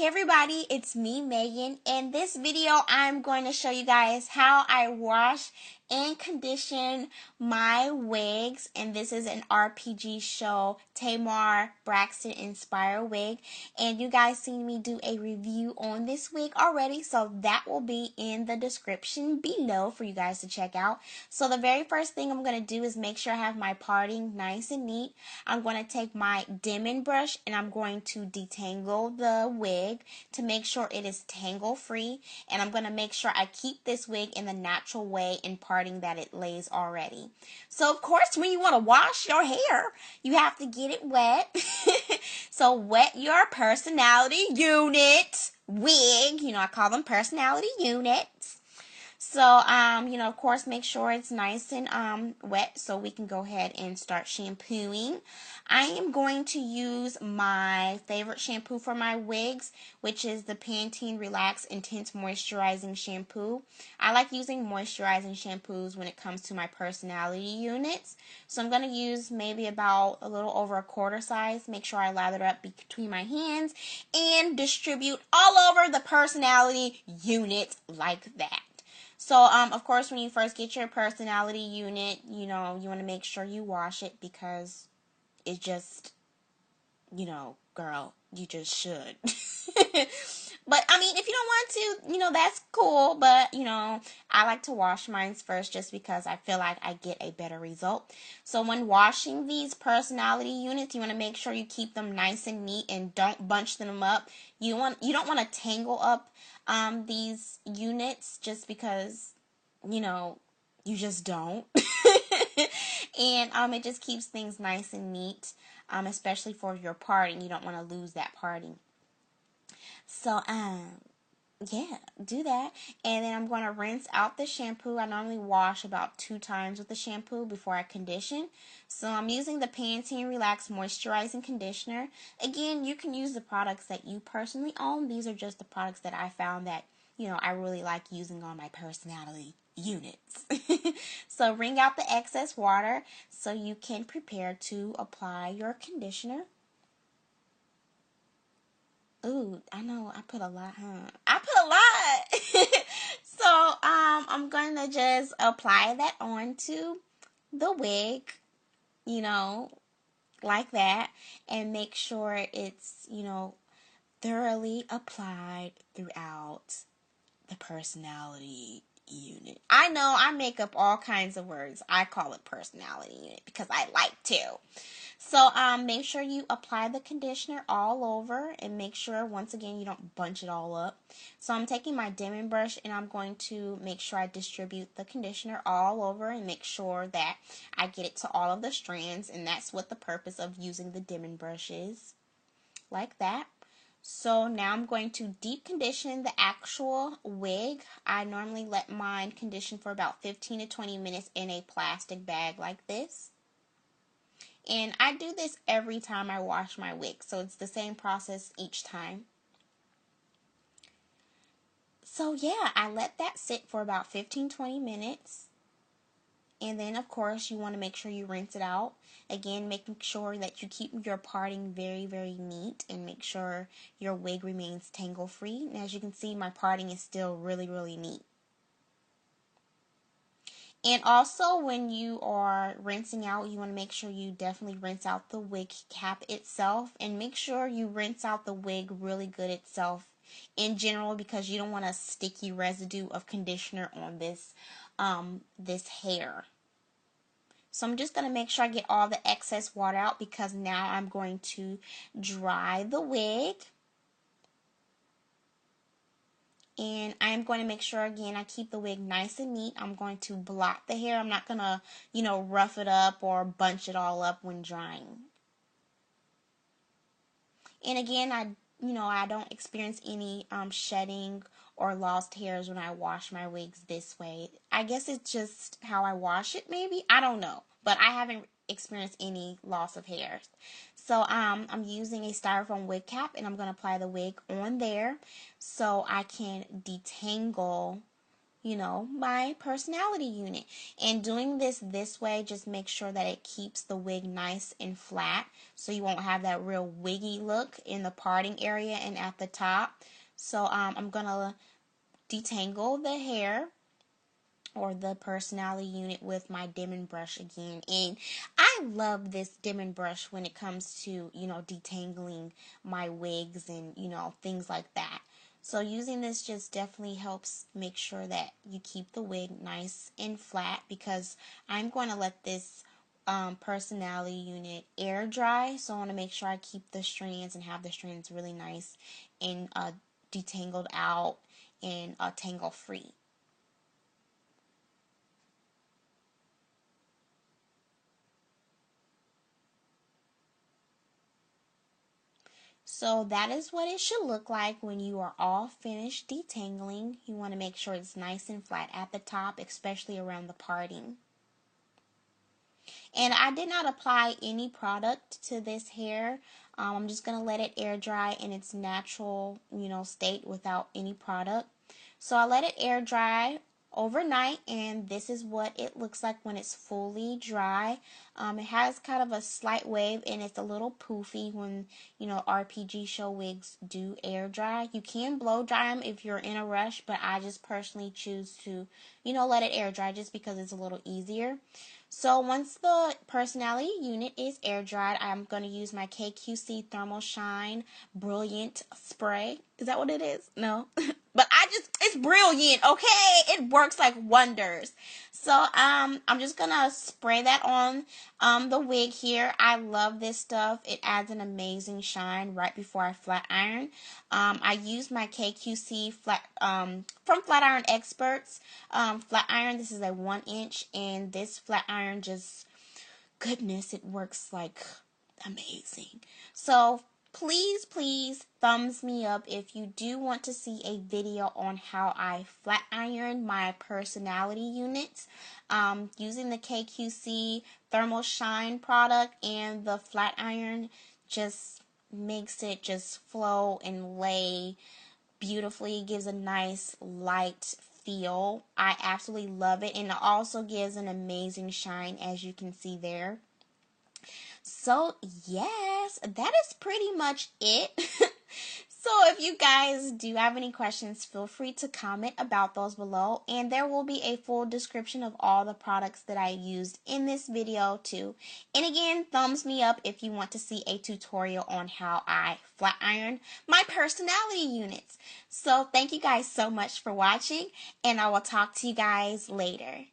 Hey everybody, it's me, Megan. In this video, I'm going to show you guys how I wash and condition my wigs. And this is an RPG show, Tamar Braxton Inspire wig. And you guys seen me do a review on this wig already, so that will be in the description below for you guys to check out. So the very first thing I'm going to do is make sure I have my parting nice and neat. I'm going to take my dimming brush and I'm going to detangle the wig to make sure it is tangle free, and I'm going to make sure I keep this wig in the natural way and parting that it lays already. So of course, when you want to wash your hair, you have to get it wet. So wet your personality unit wig. I call them personality units. So, of course, make sure it's nice and wet so we can go ahead and start shampooing. I am going to use my favorite shampoo for my wigs, which is the Pantene Relax Intense Moisturizing Shampoo. I like using moisturizing shampoos when it comes to my personality units. So I'm going to use maybe about a little over a quarter size. Make sure I lather it up between my hands and distribute all over the personality unit like that. So, of course, when you first get your personality unit, you want to make sure you wash it because it just, girl, you just should. But, I mean, if you don't want to, that's cool. But, I like to wash mine first just because I feel like I get a better result. So, when washing these personality units, you want to make sure you keep them nice and neat and don't bunch them up. You don't want to tangle up these units just because, you just don't. And it just keeps things nice and neat, especially for your parting. You don't want to lose that parting. So, yeah, do that. And then I'm going to rinse out the shampoo. I normally wash about 2 times with the shampoo before I condition. So I'm using the Pantene Relax Moisturizing Conditioner. Again, you can use the products that you personally own. These are just the products that I found that, I really like using on my personality units. So wring out the excess water so you can prepare to apply your conditioner. Ooh, I know, I put a lot, huh? I put a lot! So, I'm going to just apply that onto the wig, like that, and make sure it's, thoroughly applied throughout the personality unit. I know I make up all kinds of words. I call it personality unit because I like to. So make sure you apply the conditioner all over and make sure, once again, you don't bunch it all up. So I'm taking my dimming brush and I'm going to make sure I distribute the conditioner all over and make sure that I get it to all of the strands, and that's what the purpose of using the dimming brush is. Like that. So now I'm going to deep condition the actual wig. I normally let mine condition for about 15 to 20 minutes in a plastic bag like this. And I do this every time I wash my wig, so it's the same process each time. So yeah, I let that sit for about 15-20 minutes. And then, of course, you want to make sure you rinse it out. Again, making sure that you keep your parting very, very neat and make sure your wig remains tangle-free. And as you can see, my parting is still really, really neat. And also, when you are rinsing out, you want to make sure you definitely rinse out the wig cap itself. And make sure you rinse out the wig really good itself in general, because you don't want a sticky residue of conditioner on this hair. So I'm just going to make sure I get all the excess water out, because now I'm going to dry the wig. And I'm going to make sure, again, I keep the wig nice and neat. I'm going to blot the hair. I'm not going to, rough it up or bunch it all up when drying. And again, I don't experience any shedding or lost hairs when I wash my wigs this way. I guess it's just how I wash it, maybe. I don't know. But I haven't experienced any loss of hairs. So I'm using a styrofoam wig cap, and I'm going to apply the wig on there so I can detangle my personality unit. And doing this way just makes sure that it keeps the wig nice and flat, so you won't have that real wiggy look in the parting area and at the top. So I'm gonna detangle the hair or the personality unit with my dimming brush again. And I love this dimming brush when it comes to, detangling my wigs and, things like that. So using this just definitely helps make sure that you keep the wig nice and flat, because I'm going to let this personality unit air dry. So I want to make sure I keep the strands and have the strands really nice and detangled out and tangle free. So that is what it should look like when you are all finished detangling. You want to make sure it's nice and flat at the top, especially around the parting. And I did not apply any product to this hair. I'm just going to let it air dry in its natural, state without any product. So I let it air dry overnight, and this is what it looks like when it's fully dry. It has kind of a slight wave, and it's a little poofy when RPG show wigs do air dry. You can blow dry them if you're in a rush, but I just personally choose to let it air dry just because it's a little easier. So once the personality unit is air dried, I'm going to use my KQC Thermal Shine Brilliant Spray. Is that what it is? No. But it's brilliant, okay? It works like wonders. So I'm just going to spray that on the wig here. I love this stuff. It adds an amazing shine right before I flat iron. I use my KQC from Flat Iron Experts flat iron. This is a 1-inch, and this flat iron just, goodness, it works like amazing. So please thumbs me up if you do want to see a video on how I flat iron my personality units using the KQC Thermal Shine product, and the flat iron just makes it just flow and lay beautifully. It gives a nice light feel. I absolutely love it, and it also gives an amazing shine, as you can see there. So yes, that is pretty much it. So if you guys do have any questions, feel free to comment about those below, and there will be a full description of all the products that I used in this video too. And again, thumbs me up if you want to see a tutorial on how I flat iron my personality units. So thank you guys so much for watching, and I will talk to you guys later.